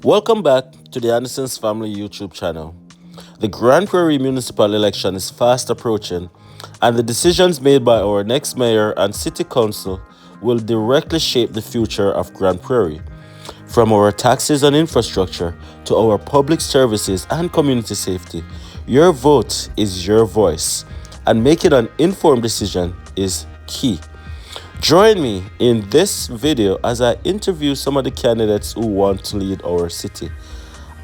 Welcome back to the Anderson's Family YouTube channel. The Grande Prairie municipal election is fast approaching, and the decisions made by our next mayor and city council will directly shape the future of Grande Prairie. From our taxes and infrastructure to our public services and community safety, your vote is your voice, and making an informed decision is key. Join me in this video as I interview some of the candidates who want to lead our city.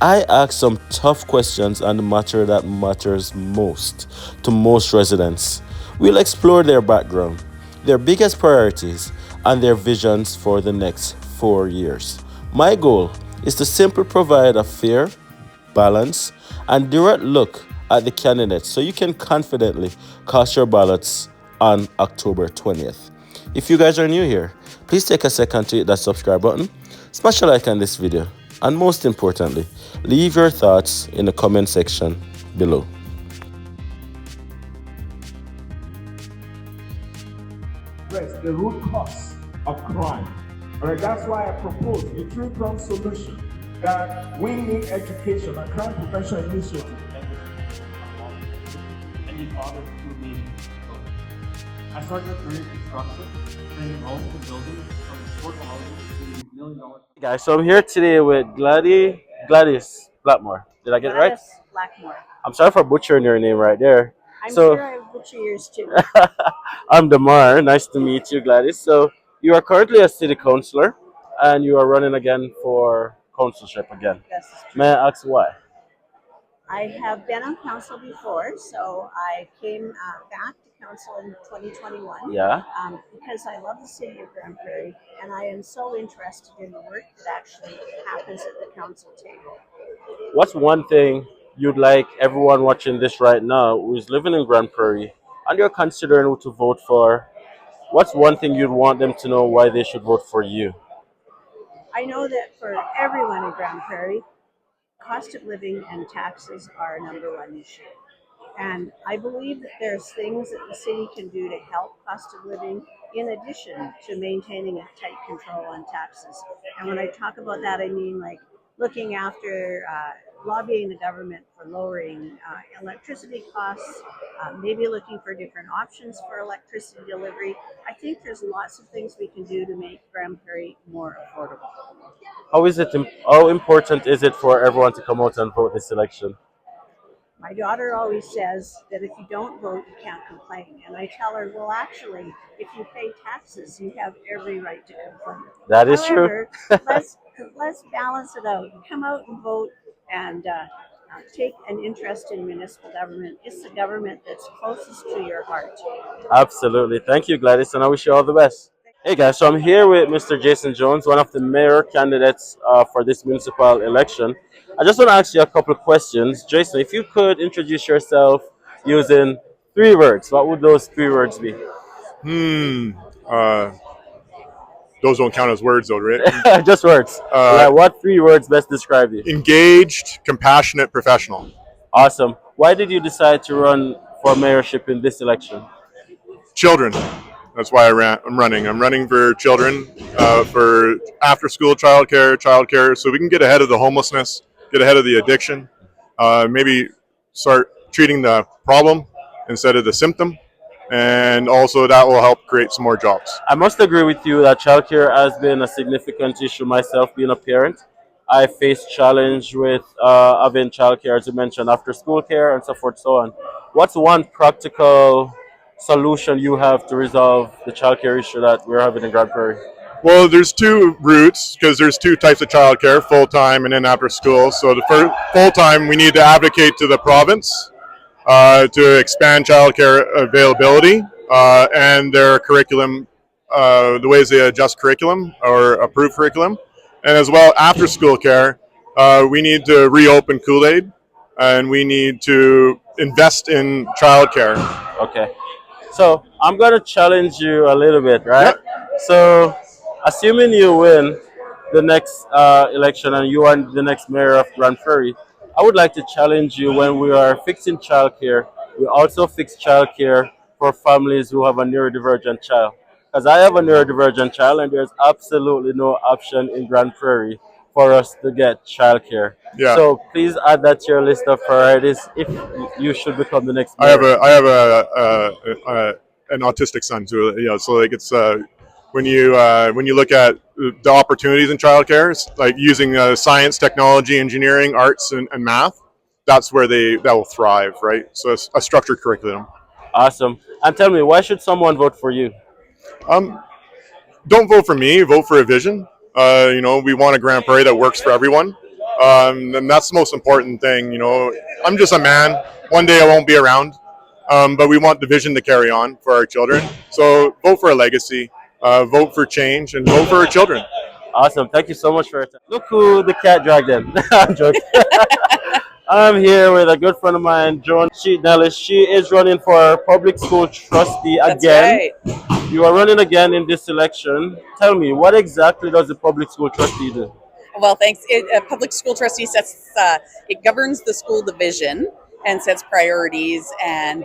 I ask some tough questions on the matter that matters most to most residents. We'll explore their background, their biggest priorities, and their visions for the next 4 years. My goal is to simply provide a fair, balanced, and direct look at the candidates so you can confidently cast your ballots on October 20th. If you guys are new here, please take a second to hit that subscribe button, smash a like on this video, and most importantly, leave your thoughts in the comment section below. Address the root cause of crime. All right, that's why I propose a three-pronged solution that we need education and crime prevention initiative. And you father to me. I started a career in construction, training homes and buildings from affordable housing to $1 million. Hey guys, so I'm here today with Gladys Blackmore. Did I get it right? Gladys Blackmore. I'm sorry for butchering your name right there. I'm So sure I butcher yours too. I'm Damar. Nice to meet you, Gladys. So you are currently a city councillor and you are running again for councilship again. This is true. May I ask why? I have been on council before, so I came back to council in 2021 Yeah. because I love the city of Grande Prairie and I am so interested in the work that actually happens at the council table. What's one thing you'd like everyone watching this right now who's living in Grande Prairie and you're considering who to vote for? What's one thing you'd want them to know why they should vote for you? I know that for everyone in Grande Prairie, cost of living and taxes are a number one issue. And I believe that there's things that the city can do to help cost of living in addition to maintaining a tight control on taxes. And when I talk about that, I mean like looking after lobbying the government for lowering electricity costs, maybe looking for different options for electricity delivery. I think there's lots of things we can do to make Grande Prairie more affordable. How important is it for everyone to come out and vote this election? My daughter always says that if you don't vote, you can't complain. And I tell her, well, actually, if you pay taxes, you have every right to complain. That is However, true. let's balance it out. Come out and vote and take an interest in municipal government. It's the government that's closest to your heart. Absolutely. Thank you, Gladys, and I wish you all the best. Hey guys, so I'm here with Mr. Jason Jones, one of the mayor candidates for this municipal election. I just want to ask you a couple of questions. Jason, if you could introduce yourself using 3 words, what would those 3 words be? Uh, those don't count as words, though, right? Just words. Like what 3 words best describe you? Engaged, compassionate, professional. Awesome. Why did you decide to run for mayorship in this election? Children. That's why I'm running. I'm running for children, for after-school childcare, so we can get ahead of the homelessness, get ahead of the addiction, maybe start treating the problem instead of the symptom, and also that will help create some more jobs. I must agree with you that childcare has been a significant issue. Myself being a parent, I face challenge with having childcare, as you mentioned, after school care and so forth, so on. What's one practical solution you have to resolve the childcare issue that we're having in Grande Prairie? Well, there's two routes because there's two types of childcare, full-time and then after school. So the first full-time, we need to advocate to the province to expand childcare availability and their curriculum, the ways they adjust curriculum or approve curriculum. And as well, after school care, we need to reopen Kool-Aid and we need to invest in childcare. Okay. So I'm going to challenge you a little bit, right? Yep. So assuming you win the next election and you are the next mayor of Grande Prairie, I would like to challenge you when we are fixing childcare, we also fix childcare for families who have a neurodivergent child. Because I have a neurodivergent child and there's absolutely no option in Grande Prairie for us to get childcare. Yeah. So please add that to your list of priorities if you should become the next I have mayor. an autistic son too. So like it's when you look at the opportunities in childcare, it's like using science, technology, engineering, arts, and math. That's where that will thrive, right? So it's a structured curriculum. Awesome. And tell me, why should someone vote for you? Um, don't vote for me. Vote for a vision. We want a Grande Prairie that works for everyone, and that's the most important thing. I'm just a man. One day I won't be around, but we want the vision to carry on for our children. So vote for a legacy, vote for change, and vote for our children. Awesome. Thank you so much for your time. Look who the cat dragged in. I'm joking. I'm here with a good friend of mine, Joan Nellis. She is running for public school trustee That's again. right. You are running again in this election. Tell me, what exactly does the public school trustee do? Well, thanks. A public school trustee it governs the school division and sets priorities and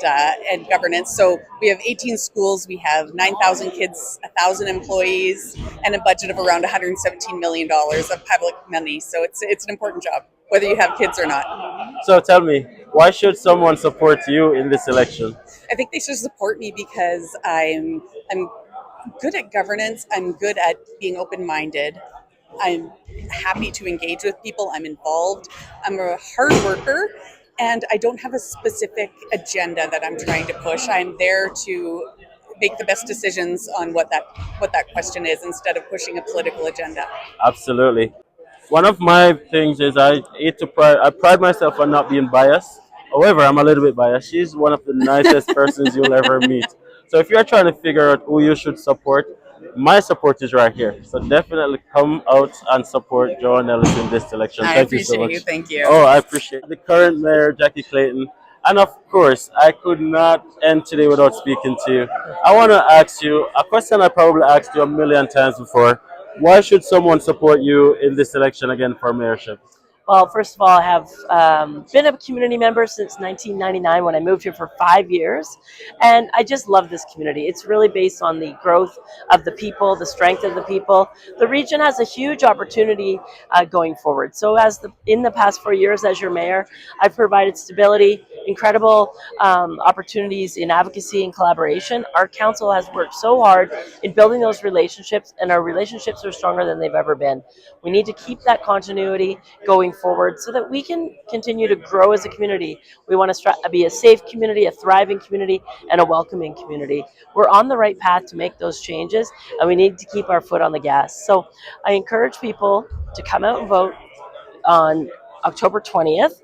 governance. So we have 18 schools. We have 9,000 kids, 1,000 employees, and a budget of around $117 million of public money. So it's an important job, whether you have kids or not. So tell me, why should someone support you in this election? I think they should support me because I'm good at governance. I'm good at being open-minded. I'm happy to engage with people. I'm involved. I'm a hard worker, and I don't have a specific agenda that I'm trying to push. I'm there to make the best decisions on what that question is instead of pushing a political agenda. Absolutely. One of my things is I pride myself on not being biased. However, I'm a little bit biased. She's one of the nicest persons you'll ever meet. So if you're trying to figure out who you should support, my support is right here. So definitely come out and support Joan Nellis in this election. I Thank you so appreciate much. you. Thank you. Oh, I appreciate the current mayor, Jackie Clayton. And of course, I could not end today without speaking to you. I want to ask you a question I probably asked you a million times before. Why should someone support you in this election again for mayorship? Well, first of all, I have been a community member since 1999 when I moved here for 5 years. And I just love this community. It's really based on the growth of the people, the strength of the people. The region has a huge opportunity going forward. So in the past 4 years as your mayor, I've provided stability, incredible opportunities in advocacy and collaboration. Our council has worked so hard in building those relationships, and our relationships are stronger than they've ever been. We need to keep that continuity going forward so that we can continue to grow as a community. We want to be a safe community, a thriving community, and a welcoming community. We're on the right path to make those changes, and we need to keep our foot on the gas. So I encourage people to come out and vote on October 20th.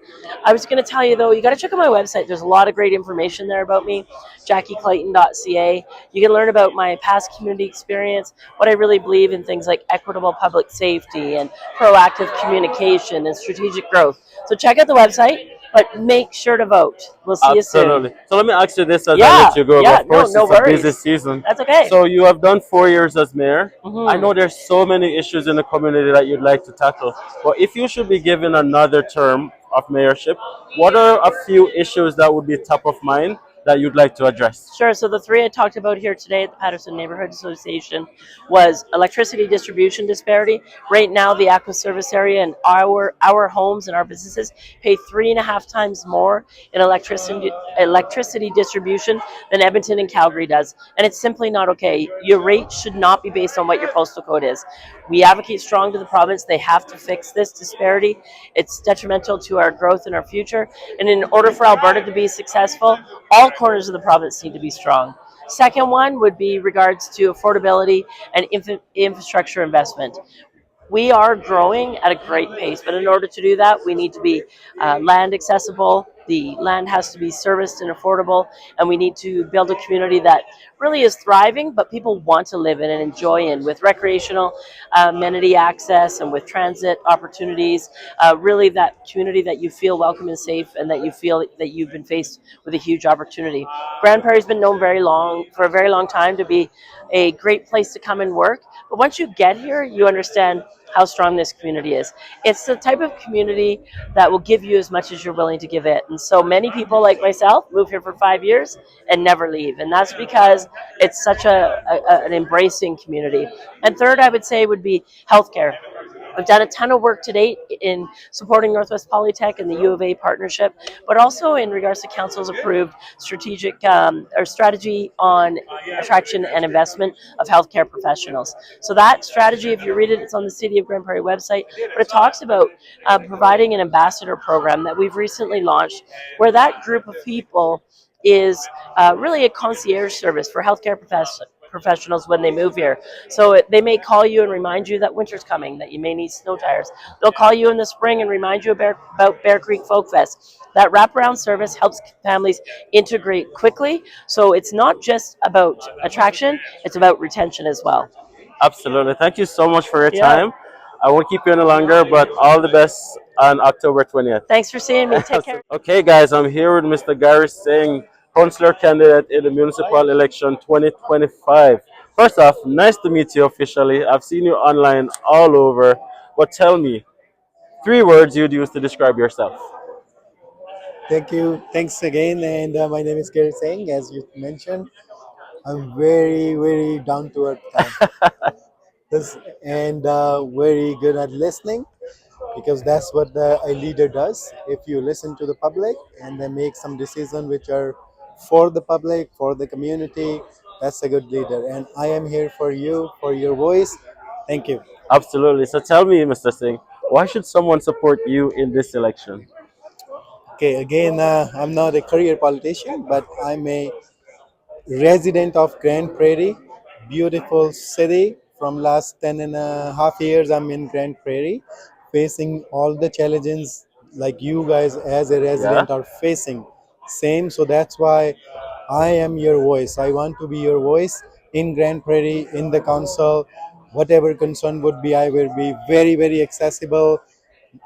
I was going to tell you, though, you got to check out my website. There's a lot of great information there about me, jackieclayton.ca. You can learn about my past community experience, what I really believe in, things like equitable public safety and proactive communication and strategic growth. So check out the website, but make sure to vote. We'll see you soon. Absolutely. So let me ask you this as I Yeah, let you go. yeah, Of course, no it's a worries. busy season. That's okay. So you have done 4 years as mayor. Mhm. I know there's so many issues in the community that you'd like to tackle. But if you should be given another term of mayorship, what are a few issues that would be top of mind that you'd like to address? Sure. So the three I talked about here today at the Patterson Neighborhood Association was electricity distribution disparity. Right now, the Aqua Service area and our homes and our businesses pay 3.5 times more in electricity distribution than Edmonton and Calgary does, and it's simply not okay. Your rate should not be based on what your postal code is. We advocate strong to the province. They have to fix this disparity. It's detrimental to our growth and our future. And in order for Alberta to be successful, all corners of the province need to be strong. Second one would be regards to affordability and infrastructure investment. We are growing at a great pace, but in order to do that, we need to be land accessible. The land has to be serviced and affordable, and we need to build a community that really is thriving, but people want to live in and enjoy in, with recreational amenity access and with transit opportunities. Really, that community that you feel welcome and safe, and that you feel that you've been faced with a huge opportunity. Grande Prairie's been known for a very long time to be a great place to come and work, but once you get here, you understand how strong this community is. It's the type of community that will give you as much as you're willing to give it. And so many people like myself move here for 5 years and never leave. And that's because it's such an embracing community. And third, I would say, would be healthcare. We've done a ton of work to date in supporting Northwest Polytech and the U of A partnership, but also in regards to Council's approved strategic or strategy on attraction and investment of healthcare professionals. So that strategy, if you read it, it's on the City of Grande Prairie website, but it talks about providing an ambassador program that we've recently launched, where that group of people is really a concierge service for healthcare professionals when they move here. So they may call you and remind you that winter's coming, that you may need snow tires. They'll call you in the spring and remind you about Bear Creek Folk Fest. That wraparound service helps families integrate quickly. So it's not just about attraction, it's about retention as well. Absolutely. Thank you so much for your Yeah. time. I won't keep you any longer, but all the best on October 20th. Thanks for seeing me. Take care. Okay, guys, I'm here with Mr. Garry Singh, councillor candidate in the municipal election 2025. First off, nice to meet you officially. I've seen you online all over. But tell me, 3 words you'd use to describe yourself. Thank you. Thanks again. And my name is Garry Singh. As you mentioned, I'm very, very down to earth guy. And very good at listening because that's what a leader does. If you listen to the public and then make some decisions which are for the public, for the community, that's a good leader. And I am here for you, for your voice. Thank you. Absolutely. So tell me, Mr. Singh, why should someone support you in this election? Okay, again, I'm not a career politician, but I'm a resident of Grande Prairie, beautiful city. From last 10.5 years, I'm in Grande Prairie, facing all the challenges like you guys as a Yeah? resident are facing. Same, so that's why I am your voice. I want to be your voice in Grande Prairie, in the council. Whatever concern would be, I will be very, very accessible,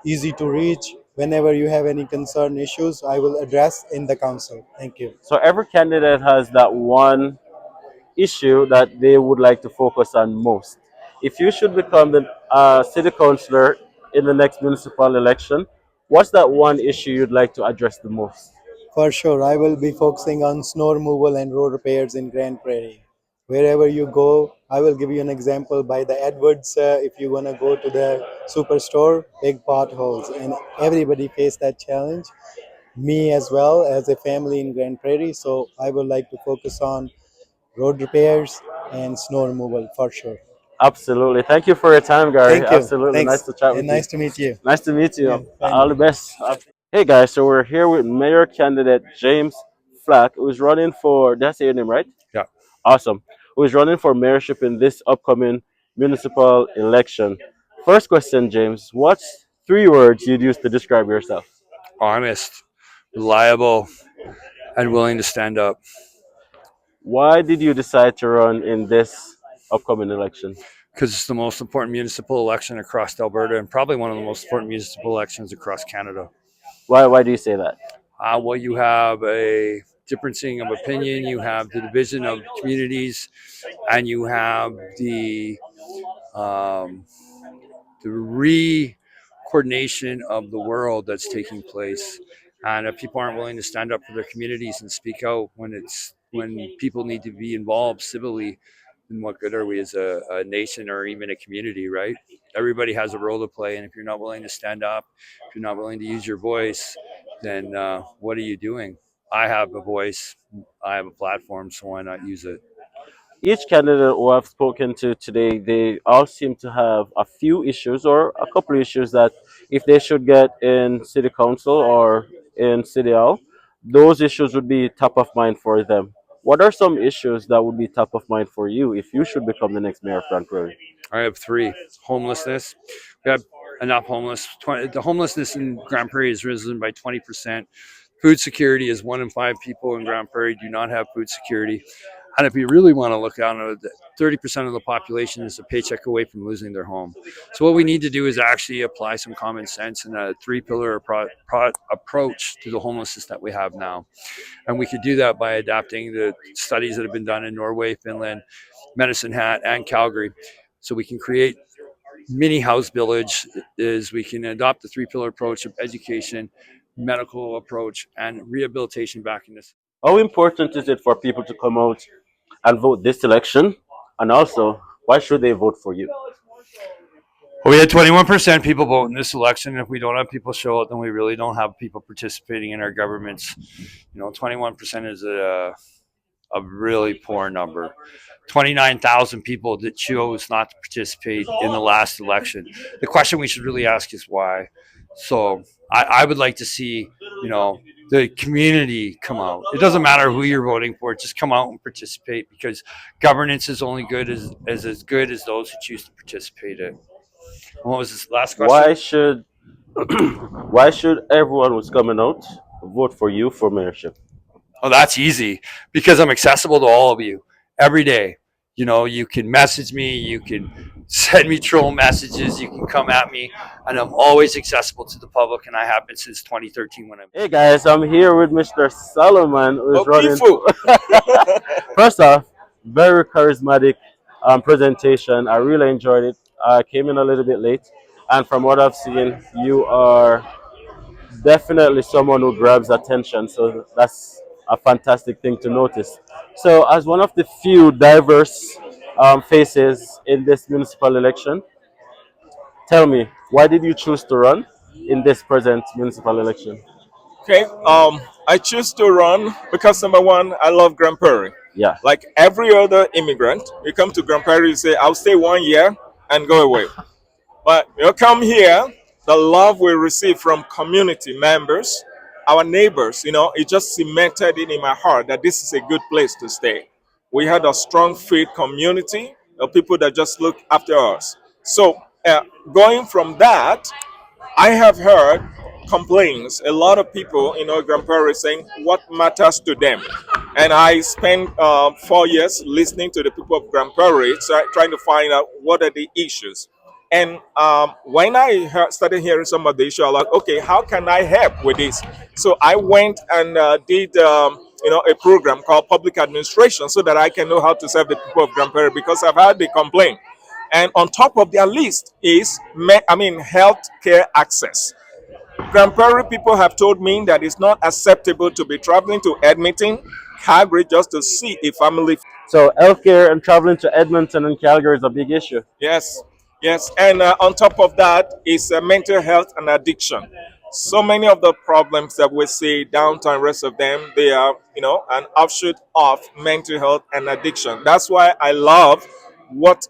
easy to reach. Whenever you have any concern issues, I will address in the council. Thank you. So every candidate has that one issue that they would like to focus on most. If you should become the city councillor in the next municipal election, what's that one issue you'd like to address the most? For sure, I will be focusing on snow removal and road repairs in Grande Prairie. Wherever you go, I will give you an example by the Edwards. If you want to go to the superstore, big potholes, and everybody face that challenge. Me as well as a family in Grande Prairie. So I would like to focus on road repairs and snow removal for sure. Absolutely. Thank you for your time, Gary. Thank you. Absolutely. Nice Thanks. to chat And with you. nice to meet you. Nice to meet Yeah, you. fine. All the best. Hey, guys. So we're here with mayor candidate James Flack, who is running for, did I say your name right? Yeah. Awesome. Who is running for mayorship in this upcoming municipal election. First question, James. What's 3 words you'd use to describe yourself? Honest, reliable, and willing to stand up. Why did you decide to run in this upcoming election? Because it's the most important municipal election across Alberta and probably one of the most important municipal elections across Canada. Why do you say that? Well, you have a differencing of opinion, you have the division of communities, and you have um, the coordination of the world that's taking place. And if people aren't willing to stand up for their communities and speak out when people need to be involved civilly, then what good are we as a nation or even a community, right? Everybody has a role to play, and if you're not willing to stand up, if you're not willing to use your voice, then what are you doing? I have a voice, I have a platform, so why not use it? Each candidate who I've spoken to today, they all seem to have a few issues or a couple of issues that if they should get in city council or in city hall, those issues would be top of mind for them. What are some issues that would be top of mind for you if you should become the next mayor of Grande Prairie? I have three. Homelessness. We have enough homeless. The homelessness in Grande Prairie has risen by 20%. Food security is 1 in 5 people in Grande Prairie do not have food security. And if you really want to look at it, 30% of the population is a paycheck away from losing their home. So what we need to do is actually apply some common sense and a 3-pillar approach to the homelessness that we have now. And we could do that by adapting the studies that have been done in Norway, Finland, Medicine Hat, and Calgary. So we can create mini house village is we can adopt the 3-pillar approach of education, medical approach, and rehabilitation back in this. How important is it for people to come out and vote this election? And also, why should they vote for you? We had 21% people vote in this election. If we don't have people show up, then we really don't have people participating in our governments. 21% is a really poor number. 29,000 people that chose not to participate in the last election. The question we should really ask is why. So I would like to see, the community come out. It doesn't matter who you're voting for, just come out and participate, because governance is only good as good as those who choose to participate in. What was this last question? Why should why should everyone who's coming out vote for you for mayorship? Oh, that's easy, because I'm accessible to all of you every day. You can message me, you can send me troll messages, you can come at me, and I'm always accessible to the public, and I have been since 2013 when I'm. Hey guys, I'm here with Mr. Solomon, who is running. Okhifoh. First off, very charismatic presentation. I really enjoyed it. I came in a little bit late, and from what I've seen, you are definitely someone who grabs attention. So that's a fantastic thing to notice. So, as one of the few diverse faces in this municipal election, tell me, why did you choose to run in this present municipal election? Okay. I choose to run because number one, I love Grande Prairie. Yeah. Like every other immigrant, you come to Grande Prairie, you say, "I'll stay 1 year and go away." But you come here, the love we receive from community members, our neighbors, it just cemented it in my heart that this is a good place to stay. We had a strong faith community of people that just look after us. So, going from that, I have heard complaints. A lot of people, Grand Prairie saying what matters to them. And I spent 4 years listening to the people of Grand Prairie, trying to find out what are the issues. And when I started hearing some of the issues, I was like, okay, how can I help with this? So I went and did a program called Public Administration so that I can know how to serve the people of Grand Prairie, because I've had the complaint. And on top of their list is, health care access. Grand Prairie people have told me that it's not acceptable to be traveling to Edmonton, Calgary, just to see a family. So, healthcare and traveling to Edmonton and Calgary is a big issue. Yes, yes. And on top of that is mental health and addiction. So many of the problems that we see downtown, rest of them, they are, an offshoot of mental health and addiction. That's why I love what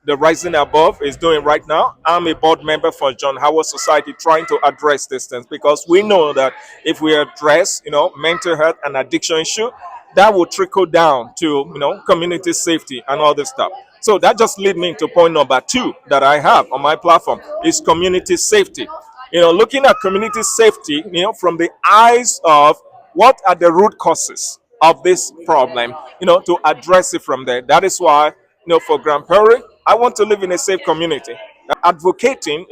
the Rising Above is doing right now. I'm a board member for John Howard Society, trying to address these things, because we know that if we address, mental health and addiction issue, that will trickle down to, community safety and all this stuff. So that just leads me to point number 2 that I have on my platform is community safety. Looking at community safety, from the eyes of what are the root causes of this problem, to address it from there. That is why, for Grand Prairie, I want to live in a safe community. Advocating,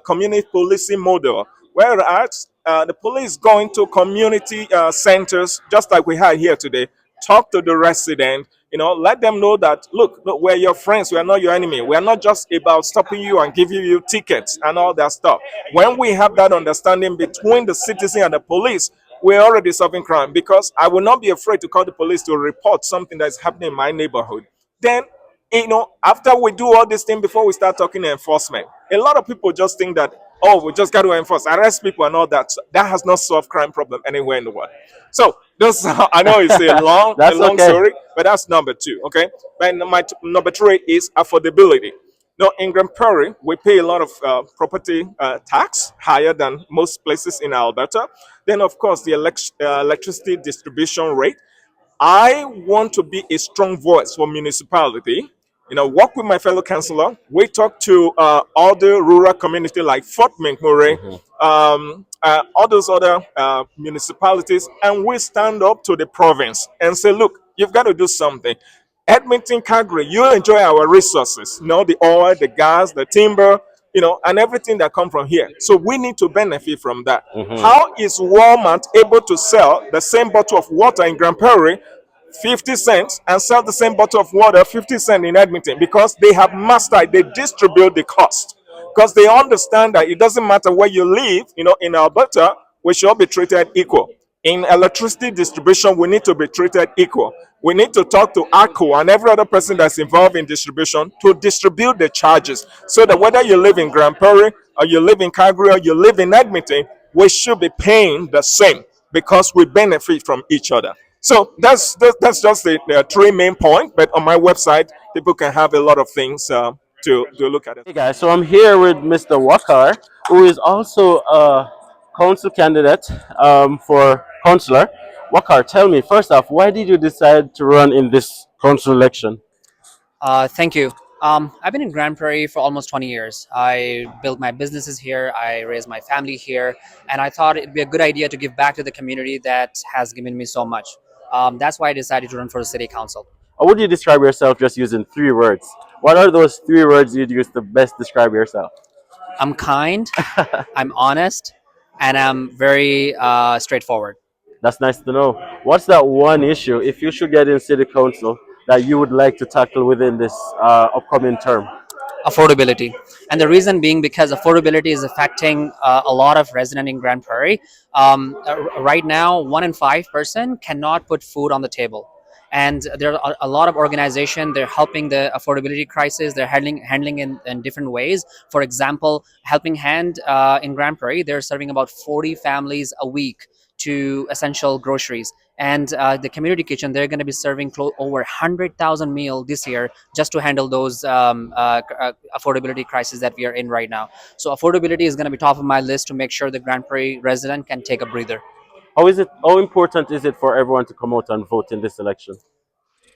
community policing model, whereas the police go into community centers, just like we had here today, talk to the resident, let them know that, look, we're your friends, we are not your enemy. We are not just about stopping you and giving you tickets and all that stuff. When we have that understanding between the citizen and the police, we're already solving crime, because I will not be afraid to call the police to report something that's happening in my neighborhood. Then, after we do all this thing, before we start talking enforcement, a lot of people just think that, oh, we just got to enforce, arrest people and all that. So that has not solved crime problem anywhere in the world. So those, I know it's a long, story, but that's number 2. Okay, and my number 3 is affordability. Now, in Grand Prairie, we pay a lot of property tax, higher than most places in Alberta. Then, of course, the electricity distribution rate. I want to be a strong voice for municipality. Work with my fellow councillor. We talk to all the rural community like Fort McMurray, all those other municipalities, and we stand up to the province and say, look, you've got to do something. Edmonton, Calgary, you enjoy our resources, the oil, the gas, the timber, and everything that come from here. So we need to benefit from that. How is Walmart able to sell the same bottle of water in Grand Prairie 50 cents and sell the same bottle of water 50 cents in Edmonton? Because they have mastered, they distribute the cost. Because they understand that it doesn't matter where you live, in Alberta, we should all be treated equal. In electricity distribution, we need to be treated equal. We need to talk to ACO and every other person that's involved in distribution to distribute the charges so that whether you live in Grand Prairie or you live in Calgary or you live in Edmonton, we should be paying the same because we benefit from each other. So that's just the three main point. But on my website, people can have a lot of things to look at it. Hey guys, so I'm here with Mr. Waqar, who is also a council candidate for councillor. Waqar, tell me first off, why did you decide to run in this council election? Thank you. I've been in Grand Prairie for almost 20 years. I built my businesses here, I raised my family here, and I thought it'd be a good idea to give back to the community that has given me so much. That's why I decided to run for the city council. Or would you describe yourself just using 3 words? What are those 3 words you'd use to best describe yourself? I'm kind, I'm honest, and I'm very straightforward. That's nice to know. What's that one issue, if you should get in city council, that you would like to tackle within this upcoming term? Affordability, and the reason being because affordability is affecting a lot of residents in Grand Prairie. Right now, 1 in 5 person cannot put food on the table, and there are a lot of organizations. They're helping the affordability crisis. They're handling in different ways. For example, Helping Hand in Grand Prairie, they're serving about 40 families a week to essential groceries. And the community kitchen, they're going to be serving over 100,000 meals this year just to handle those affordability crisis that we are in right now. So affordability is going to be top of my list to make sure the Grand Prairie resident can take a breather. How important is it for everyone to come out and vote in this election?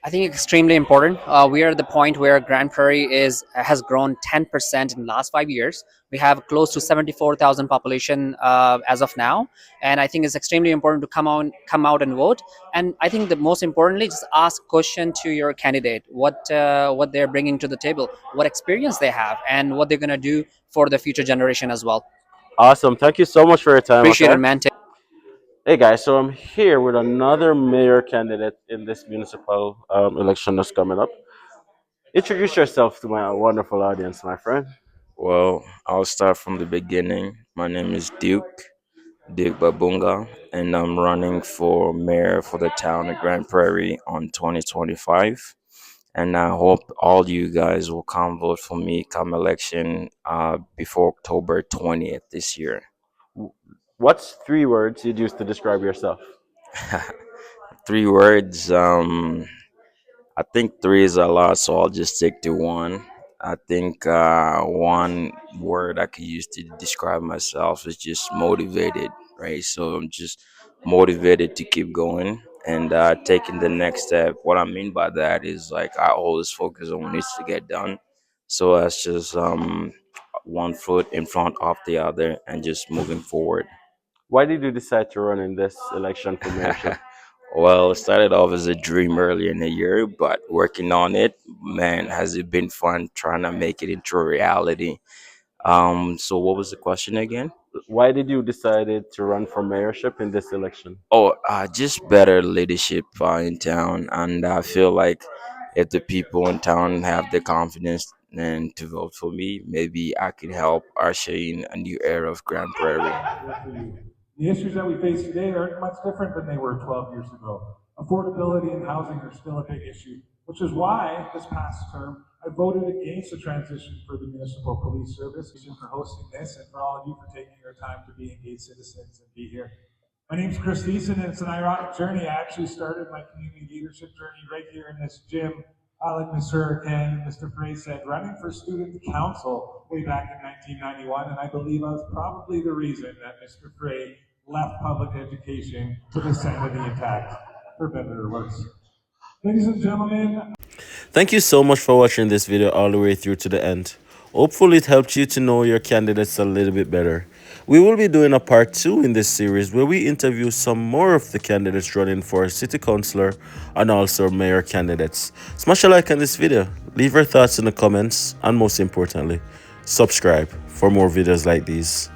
I think extremely important. We are at the point where Grand Prairie has grown 10% in the last 5 years. We have close to 74,000 population as of now, and I think it's extremely important to come out and vote. And I think the most importantly, just ask question to your candidate what they're bringing to the table, what experience they have, and what they're gonna do for the future generation as well. Awesome. Thank you so much for your time. Appreciate it, Okay? man. Hey guys, so I'm here with another mayor candidate in this municipal election that's coming up. Introduce yourself to my wonderful audience, my friend. Well, I'll start from the beginning. My name is Duke Babonga, and I'm running for mayor for the town of Grand Prairie on 2025. And I hope all you guys will come vote for me come election before October 20th this year. What's 3 words you'd use to describe yourself? 3 words. I think three is a lot, so I'll just stick to one. I think one word I could use to describe myself is just motivated, right? So I'm just motivated to keep going and taking the next step. What I mean by that is like I always focus on what needs to get done. So that's just one foot in front of the other and just moving forward. Why did you decide to run in this election for mayorship? Well, it started off as a dream earlier in the year, but working on it, man, has it been fun trying to make it into a reality. So what was the question again? Why did you decided to run for mayorship in this election? Oh, just better leadership in town, and I feel like if the people in town have the confidence and to vote for me, maybe I could help usher in a new era of Grand Prairie. The issues that we face today aren't much different than they were 12 years ago. Affordability and housing are still a big issue, which is why this past term I voted against the transition for the municipal police service, for hosting this, and for all of you for taking your time to be engaged citizens and be here. My name's Chris Thiessen, and it's an ironic journey. I actually started my community leadership journey right here in this gym. Like Mr. Ken and Mr. Frey said, running for student council way back in 1991, and I believe I was probably the reason that Mr. Frey left public education for the sanity attack, for better or worse. Ladies and gentlemen, Thank you so much for watching this video all the way through to the end. Hopefully it helped you to know your candidates a little bit better. We will be doing a part 2 in this series where we interview some more of the candidates running for city councillor and also mayor candidates. Smash a like on this video, leave your thoughts in the comments, and most importantly, subscribe for more videos like these.